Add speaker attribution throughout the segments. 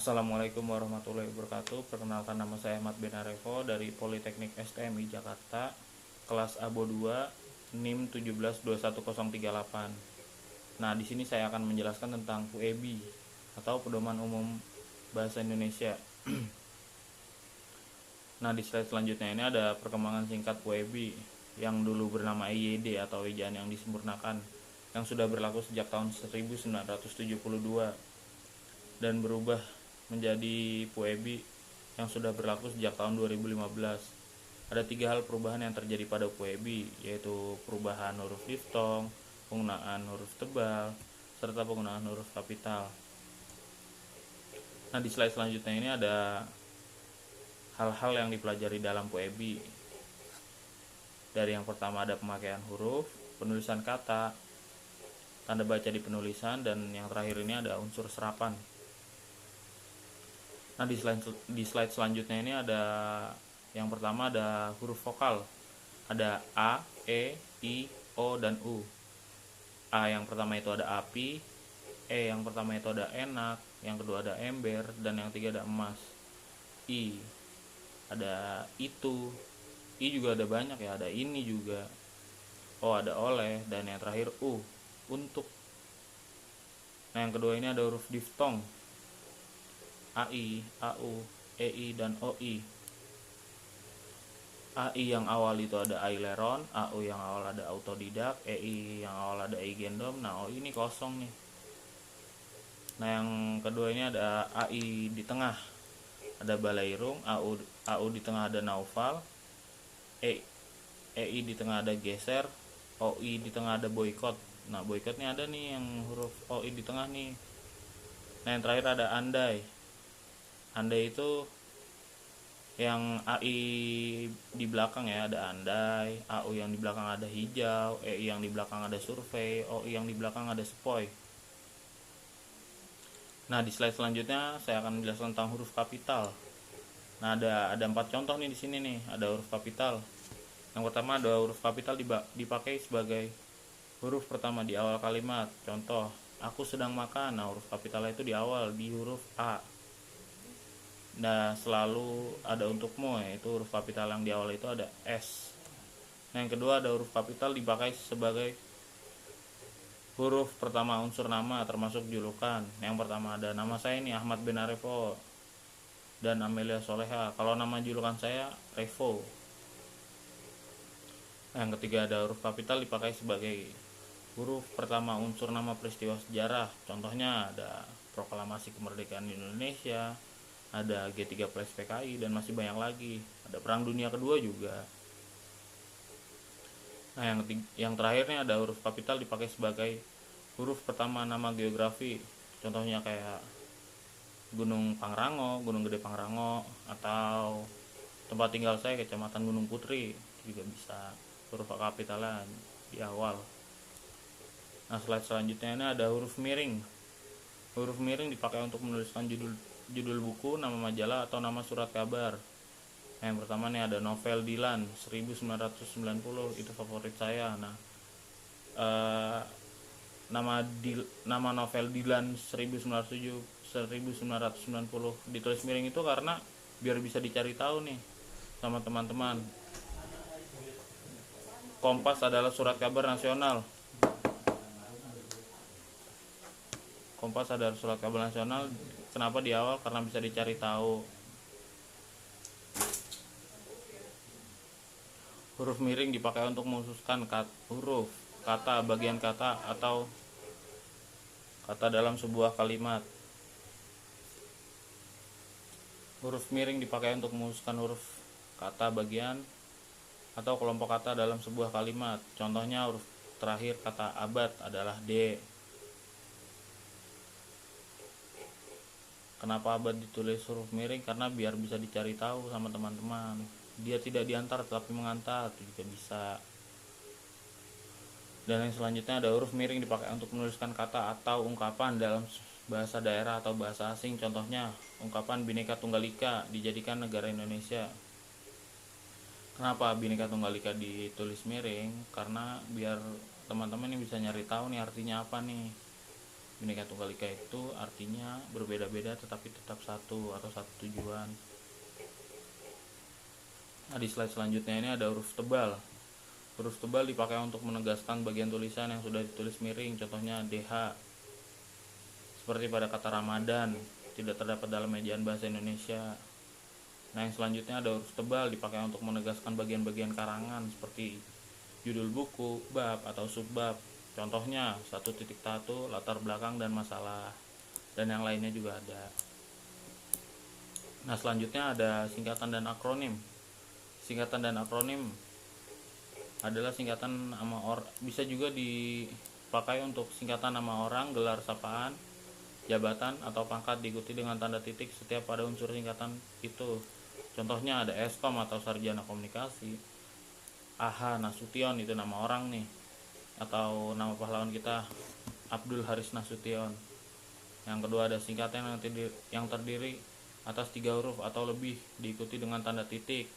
Speaker 1: Assalamualaikum warahmatullahi wabarakatuh. Perkenalkan, nama saya Ahmad Benarevo dari Politeknik STMI Jakarta, kelas ABO 2, NIM 172138. Nah, di sini saya akan menjelaskan tentang PUEBI atau Pedoman Umum Bahasa Indonesia. Nah, di slide selanjutnya ini ada perkembangan singkat PUEBI yang dulu bernama EYD atau ejaan yang disempurnakan, yang sudah berlaku sejak tahun 1972 dan berubah menjadi PUEBI yang sudah berlaku sejak tahun 2015. Ada 3 hal perubahan yang terjadi pada PUEBI, yaitu perubahan huruf diftong, penggunaan huruf tebal, serta penggunaan huruf kapital. Nah, di slide selanjutnya ini ada hal-hal yang dipelajari dalam PUEBI. Dari yang pertama ada pemakaian huruf, penulisan kata, tanda baca di penulisan, dan yang terakhir ini ada unsur serapan. Nah, di slide selanjutnya ini ada yang pertama ada huruf vokal. Ada A, E, I, O, dan U. A yang pertama itu ada api, E yang pertama itu ada enak, yang kedua ada ember, dan yang ketiga ada emas. I ada itu, I juga ada banyak ya, ada ini juga. O ada oleh, dan yang terakhir U untuk. Nah, yang kedua ini ada huruf diftong. AI, AU, EI, dan OI. AI yang awal itu ada aileron, AU yang awal ada autodidak, EI yang awal ada eigendom. Nah, OI ini kosong nih. Nah, yang kedua ini ada AI di tengah, ada balairung, AU di tengah ada naufal, EI di tengah ada geser, OI di tengah ada boykot. Nah, boykot nih ada nih yang huruf OI di tengah nih. Nah, yang terakhir ada andai. Andai itu yang AI di belakang ya, ada andai, AU yang di belakang ada hijau, EI yang di belakang ada survei, OI yang di belakang ada sepoi. Nah, di slide selanjutnya saya akan menjelaskan tentang huruf kapital. Nah, ada 4 contoh nih di sini nih, ada huruf kapital. Yang pertama ada huruf kapital dipakai sebagai huruf pertama di awal kalimat. Contoh, aku sedang makan. Nah, huruf kapital itu di awal, di huruf A. Nah, selalu ada untukmu, yaitu huruf kapital yang di awal itu ada S. Nah, yang kedua ada huruf kapital dipakai sebagai huruf pertama unsur nama termasuk julukan. Yang pertama ada nama saya ini Ahmad Benarevo dan Amelia Soleha. Kalau nama julukan saya Revo. Nah, yang ketiga ada huruf kapital dipakai sebagai huruf pertama unsur nama peristiwa sejarah. Contohnya ada Proklamasi Kemerdekaan Indonesia, ada G13 PKI, dan masih banyak lagi. Ada Perang Dunia Kedua juga. Nah, yang terakhirnya ada huruf kapital dipakai sebagai huruf pertama nama geografi. Contohnya kayak Gunung Pangrango, Gunung Gede Pangrango, atau tempat tinggal saya Kecamatan Gunung Putri, juga bisa huruf kapitalan di awal. Nah, slide selanjutnya ini ada huruf miring. Huruf miring dipakai untuk menuliskan judul buku, nama majalah, atau nama surat kabar. Nah, yang pertama nih ada novel Dilan 1990, itu favorit saya. Nah, nama novel Dilan 1990 ditulis miring itu karena biar bisa dicari tahu nih sama teman-teman. Kompas adalah surat kabar nasional. Kompas adalah surat kabar nasional. Kenapa di awal? Karena bisa dicari tahu. Huruf miring dipakai untuk mengkhususkan huruf, kata, bagian kata, atau kata dalam sebuah kalimat. Huruf miring dipakai untuk mengkhususkan huruf, kata, bagian, atau kelompok kata dalam sebuah kalimat. Contohnya huruf terakhir kata abad adalah D. Kenapa abad ditulis huruf miring? Karena biar bisa dicari tahu sama teman-teman. Dia tidak diantar tetapi mengantar, itu juga bisa. Dan yang selanjutnya ada huruf miring dipakai untuk menuliskan kata atau ungkapan dalam bahasa daerah atau bahasa asing. Contohnya ungkapan Bhinneka Tunggal Ika dijadikan negara Indonesia. Kenapa Bhinneka Tunggal Ika ditulis miring? Karena biar teman-teman ini bisa nyari tahu nih artinya apa nih. Bhinneka Tunggal Ika itu artinya berbeda-beda tetapi tetap satu atau satu tujuan. Nah, di slide selanjutnya ini ada huruf tebal. Huruf tebal dipakai untuk menegaskan bagian tulisan yang sudah ditulis miring, contohnya DH. Seperti pada kata Ramadan, tidak terdapat dalam ejaan bahasa Indonesia. Nah, yang selanjutnya ada huruf tebal dipakai untuk menegaskan bagian-bagian karangan seperti judul buku, bab atau subbab. Contohnya 1.1 latar belakang dan masalah, dan yang lainnya juga ada. Nah, selanjutnya ada singkatan dan akronim. Singkatan dan akronim adalah singkatan nama bisa juga dipakai untuk singkatan nama orang, gelar sapaan, jabatan atau pangkat diikuti dengan tanda titik setiap pada unsur singkatan itu. Contohnya ada Eskom atau sarjana komunikasi, AH Nasution itu nama orang nih, atau nama pahlawan kita Abdul Haris Nasution. Yang kedua ada singkatan yang terdiri atas 3 huruf atau lebih diikuti dengan tanda titik.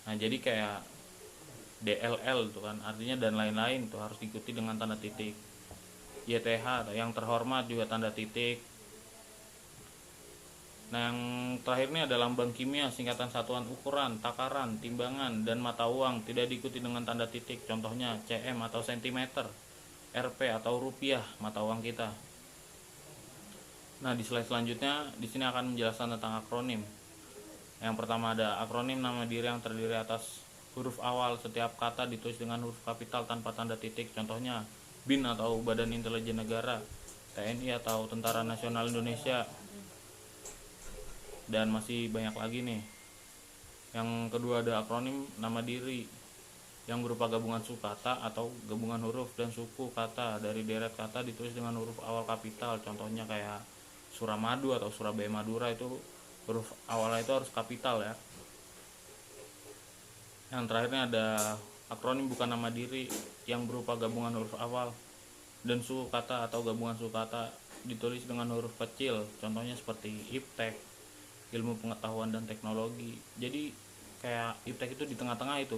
Speaker 1: Nah, jadi kayak DLL tuh kan, artinya dan lain-lain tuh harus diikuti dengan tanda titik. YTH atau yang terhormat juga tanda titik. Nah, yang terakhir ini ada lambang kimia, singkatan satuan ukuran, takaran, timbangan, dan mata uang tidak diikuti dengan tanda titik. Contohnya cm atau sentimeter, rp atau rupiah, mata uang kita. Nah, di slide selanjutnya di sini akan menjelaskan tentang akronim. Yang pertama ada akronim nama diri yang terdiri atas huruf awal setiap kata ditulis dengan huruf kapital tanpa tanda titik. Contohnya BIN atau Badan Intelijen Negara, TNI atau Tentara Nasional Indonesia, dan masih banyak lagi nih. Yang kedua ada akronim nama diri yang berupa gabungan sukata atau gabungan huruf dan suku kata dari deret kata ditulis dengan huruf awal kapital. Contohnya kayak Suramadu atau Surabaya Madura, itu huruf awalnya itu harus kapital ya. Yang terakhirnya ada akronim bukan nama diri yang berupa gabungan huruf awal dan suku kata atau gabungan suku kata ditulis dengan huruf kecil. Contohnya seperti IPTEK, ilmu pengetahuan dan teknologi. Jadi kayak IPTEK itu di tengah-tengah itu,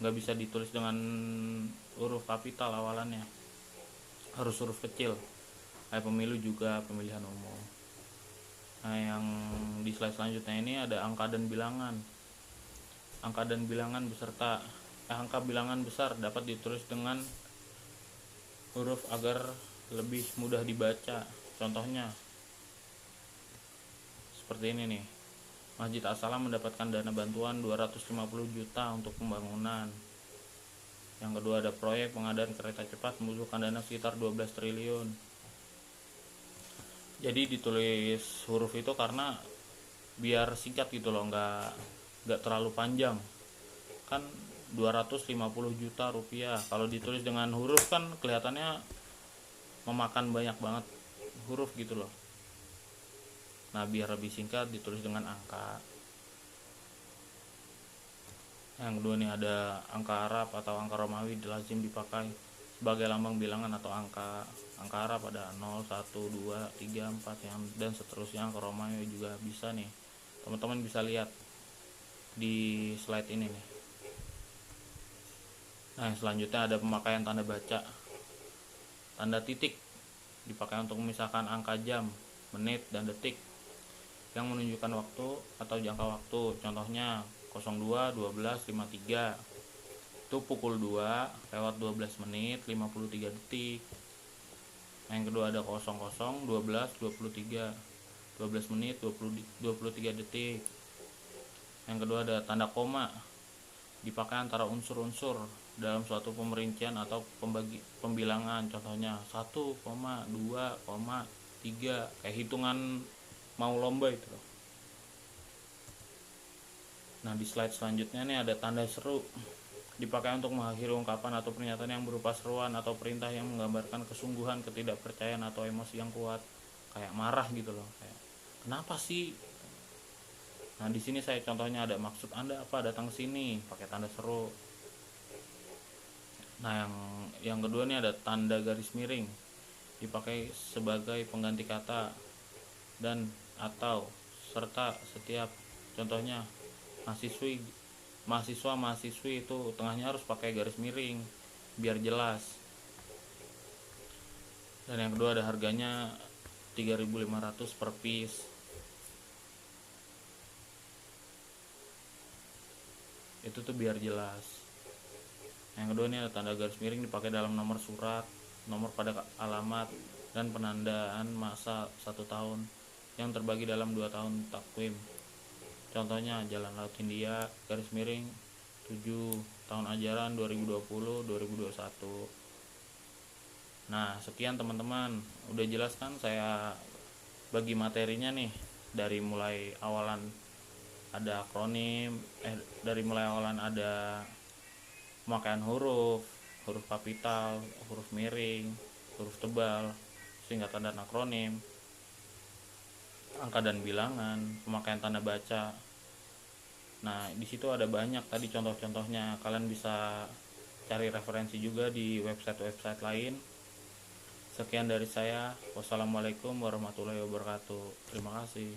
Speaker 1: nggak bisa ditulis dengan huruf kapital awalannya, harus huruf kecil. Kayak pemilu juga pemilihan umum. Nah, yang di slide selanjutnya ini ada angka dan bilangan. Angka dan bilangan beserta angka bilangan besar dapat ditulis dengan huruf agar lebih mudah dibaca. Contohnya seperti ini nih. Masjid As-Salam mendapatkan dana bantuan 250 juta untuk pembangunan. Yang kedua ada proyek pengadaan kereta cepat membutuhkan dana sekitar 12 triliun. Jadi ditulis huruf itu karena biar singkat gitu loh, nggak terlalu panjang. Kan 250 juta rupiah, kalau ditulis dengan huruf kan kelihatannya memakan banyak banget huruf gitu loh. Nah, biar lebih singkat ditulis dengan angka. Yang kedua nih ada angka Arab atau angka Romawi lazim dipakai sebagai lambang bilangan atau angka. Angka Arab ada 0, 1, 2, 3, 4 yang dan seterusnya. Angka Romawi juga bisa nih. Teman-teman bisa lihat di slide ini nih. Nah, selanjutnya ada pemakaian tanda baca. Tanda titik dipakai untuk memisahkan angka jam, menit, dan detik yang menunjukkan waktu atau jangka waktu. Contohnya 02, 12, 53 itu pukul 2 lewat 12 menit 53 detik. Yang kedua ada 00, 12, 23 12 menit 23 detik. Yang kedua ada tanda koma dipakai antara unsur-unsur dalam suatu pemerincian atau pembilangan. Contohnya 1, 2, 3 kayak hitungan mau lomba itu. Nah, di slide selanjutnya nih ada tanda seru dipakai untuk mengakhiri ungkapan atau pernyataan yang berupa seruan atau perintah yang menggambarkan kesungguhan, ketidakpercayaan atau emosi yang kuat, kayak marah gitu loh, kayak kenapa sih. Nah, di sini saya contohnya ada maksud Anda apa datang sini, pakai tanda seru. Nah, yang kedua nih ada tanda garis miring dipakai sebagai pengganti kata dan atau serta setiap. Contohnya mahasiswa mahasiswi itu tengahnya harus pakai garis miring biar jelas. Dan yang kedua ada harganya 3.500 per piece. Itu tuh biar jelas. Yang kedua ini ada tanda garis miring dipakai dalam nomor surat, nomor pada alamat, dan penandaan masa 1 tahun yang terbagi dalam 2 tahun takwim. Contohnya Jalan Laut Hindia garis miring 7 tahun ajaran 2020-2021. Nah, sekian teman-teman. Udah jelas kan saya bagi materinya nih, dari mulai awalan ada akronim, dari mulai awalan ada pemakaian huruf kapital, huruf miring, huruf tebal, singkatan dan akronim, angka dan bilangan, pemakaian tanda baca. Nah, di situ ada banyak tadi contoh-contohnya. Kalian bisa cari referensi juga di website-website lain. Sekian dari saya. Wassalamualaikum warahmatullahi wabarakatuh. Terima kasih.